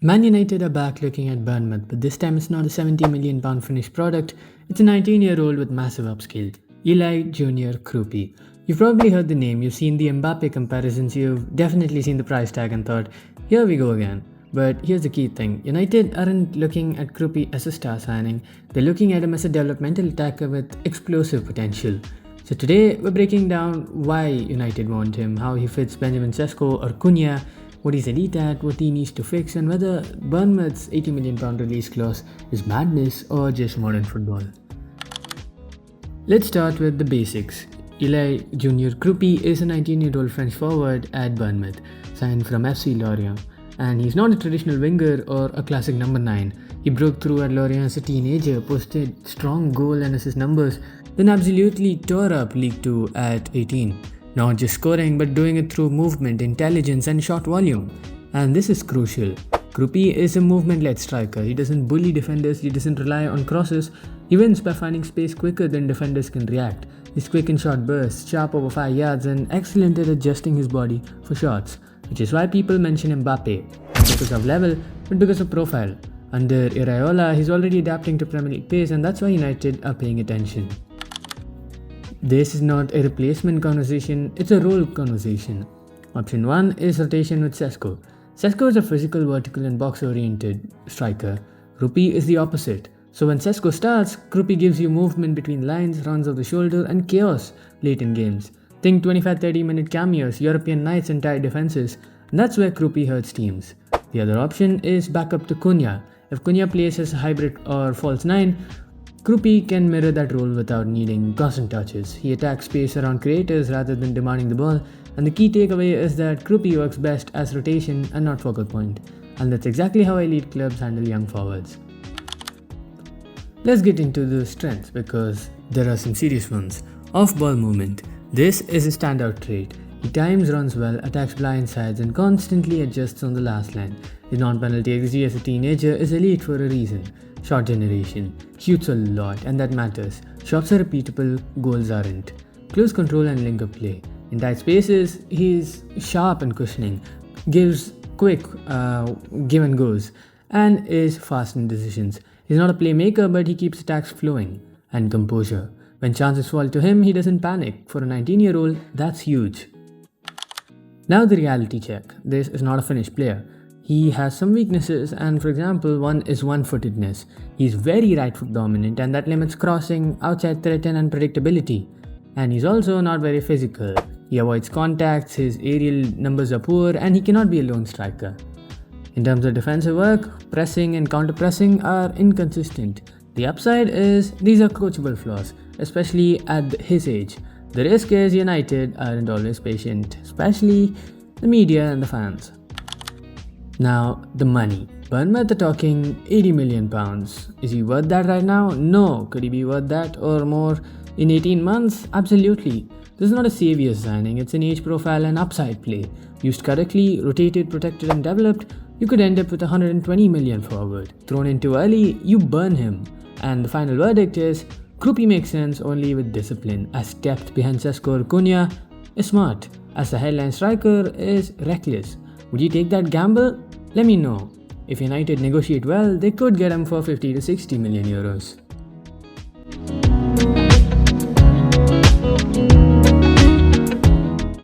Man United are back looking at Bournemouth, but this time it's not a £70 million finished product, it's a 19-year-old with massive upskill, Eli Junior Kroupi. You've probably heard the name, you've seen the Mbappe comparisons, you've definitely seen the price tag and thought, here we go again. But here's the key thing, United aren't looking at Kroupi as a star signing, they're looking at him as a developmental attacker with explosive potential. So today we're breaking down why United want him, how he fits Benjamin Sesko or Cunha, what he's elite at, what he needs to fix, and whether Bournemouth's £80 million release clause is madness or just modern football. Let's start with the basics. Eli Junior Kroupi is a 19-year-old French forward at Bournemouth, signed from FC Lorient. And he's not a traditional winger or a classic number 9. He broke through at Lorient as a teenager, posted strong goal and assist numbers, then absolutely tore up League 2 at 18. Not just scoring, but doing it through movement, intelligence and shot volume. And this is crucial. Kroupi is a movement-led striker. He doesn't bully defenders, he doesn't rely on crosses. He wins by finding space quicker than defenders can react. He's quick in short bursts, sharp over 5 yards and excellent at adjusting his body for shots. Which is why people mention Mbappe, not because of level, but because of profile. Under Iraola, he's already adapting to Premier League pace and that's why United are paying attention. This is not a replacement conversation, it's a role conversation. Option 1 is rotation with Sesko. Sesko is a physical, vertical and box-oriented striker. Kroupi is the opposite. So when Sesko starts, Kroupi gives you movement between lines, runs of the shoulder and chaos late in games. Think 25-30 minute cameos, European nights and tight defenses. And that's where Kroupi hurts teams. The other option is backup to Cunha. If Cunha plays as a hybrid or false 9, Kroupi can mirror that role without needing constant touches. He attacks space around creators rather than demanding the ball, and the key takeaway is that Kroupi works best as rotation and not focal point. And that's exactly how elite clubs handle young forwards. Let's get into the strengths because there are some serious ones. Off-ball movement. This is a standout trait. He times runs well, attacks blind sides and constantly adjusts on the last line. His non-penalty XG as a teenager is elite for a reason. Shot generation. Shoots a lot and that matters. Shots are repeatable, goals aren't. Close control and link-up play. In tight spaces, he's sharp and cushioning. Gives quick give and goes. And is fast in decisions. He's not a playmaker but he keeps attacks flowing. And composure. When chances fall to him, he doesn't panic. For a 19-year-old, that's huge. Now the reality check. This is not a finished player. He has some weaknesses and for example, one is one-footedness. He's very right foot dominant and that limits crossing, outside threat and unpredictability. And he's also not very physical. He avoids contacts, his aerial numbers are poor and he cannot be a lone striker. In terms of defensive work, pressing and counter-pressing are inconsistent. The upside is these are coachable flaws, especially at his age. The risk is United aren't always patient, especially the media and the fans. Now, the money. Bournemouth are talking £80 million. Is he worth that right now? No. Could he be worth that or more in 18 months? Absolutely. This is not a savior signing, it's an age profile and upside play. Used correctly, rotated, protected and developed, you could end up with $120 million forward. Thrown in too early, you burn him. And the final verdict is, Kroupi makes sense only with discipline, as depth behind Sesko or Cunha is smart, as the headline striker is reckless. Would you take that gamble? Let me know. If United negotiate well, they could get him for 50 to 60 million euros.